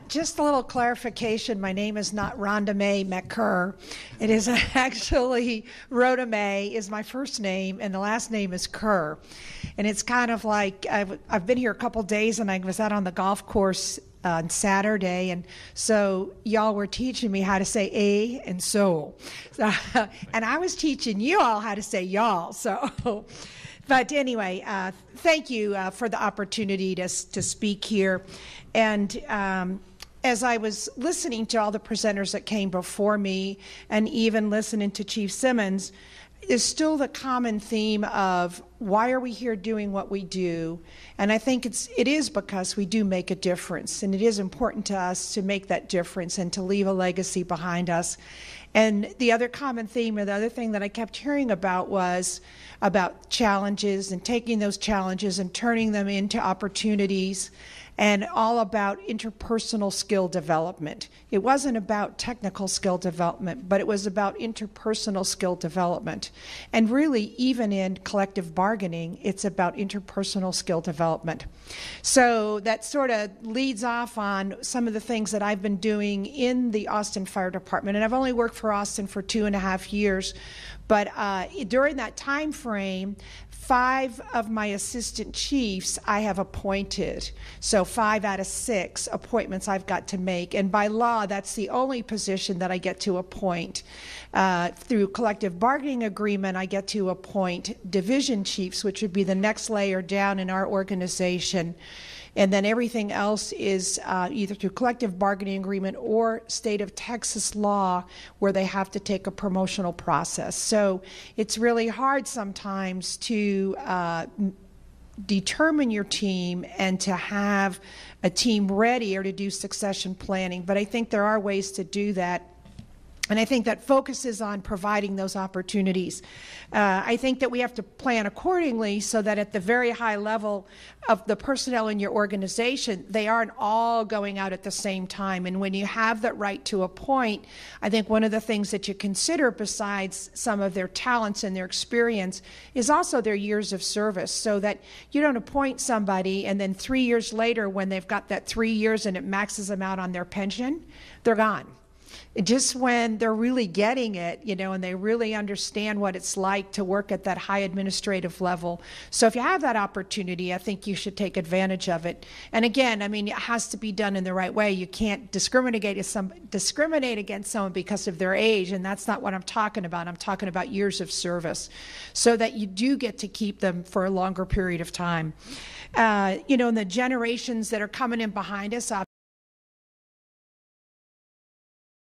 Just a little clarification. My name is not Rhonda Mae McCurr. It is actually Rhoda Mae is my first name, and the last name is Kerr. And it's kind of like I've been here a couple days, and I was out on the golf course on Saturday, and so y'all were teaching me how to say a and so, and I was teaching you all how to say y'all. So. But anyway, thank you for the opportunity to speak here. And as I was listening to all the presenters that came before me, and even listening to Chief Simmons, is still the common theme of why are we here doing what we do? And I think it is because we do make a difference, and it is important to us to make that difference and to leave a legacy behind us. And the other common theme, or the other thing that I kept hearing about, was about challenges and taking those challenges and turning them into opportunities, and all about interpersonal skill development. It wasn't about technical skill development, but it was about interpersonal skill development. And really, even in collective bargaining, it's about interpersonal skill development. So that sort of leads off on some of the things that I've been doing in the Austin Fire Department. And I've only worked for Austin for 2.5 years, but during that time frame, 5 of my assistant chiefs I have appointed. So 5 out of 6 appointments I've got to make. And by law, that's the only position that I get to appoint. Through collective bargaining agreement, I get to appoint division chiefs, which would be the next layer down in our organization. And then everything else is either through collective bargaining agreement or state of Texas law, where they have to take a promotional process. So it's really hard sometimes to determine your team and to have a team ready, or to do succession planning. But I think there are ways to do that. And I think that focuses on providing those opportunities. I think that we have to plan accordingly, so that at the very high level of the personnel in your organization, they aren't all going out at the same time. And when you have that right to appoint, I think one of the things that you consider, besides some of their talents and their experience, is also their years of service, so that you don't appoint somebody and then 3 years later, when they've got that 3 years and it maxes them out on their pension, they're gone. Just when they're really getting it, and they really understand what it's like to work at that high administrative level. So if you have that opportunity, I think you should take advantage of it. And again, it has to be done in the right way. You can't discriminate against someone because of their age, and that's not what I'm talking about. I'm talking about years of service, so that you do get to keep them for a longer period of time. In the generations that are coming in behind us,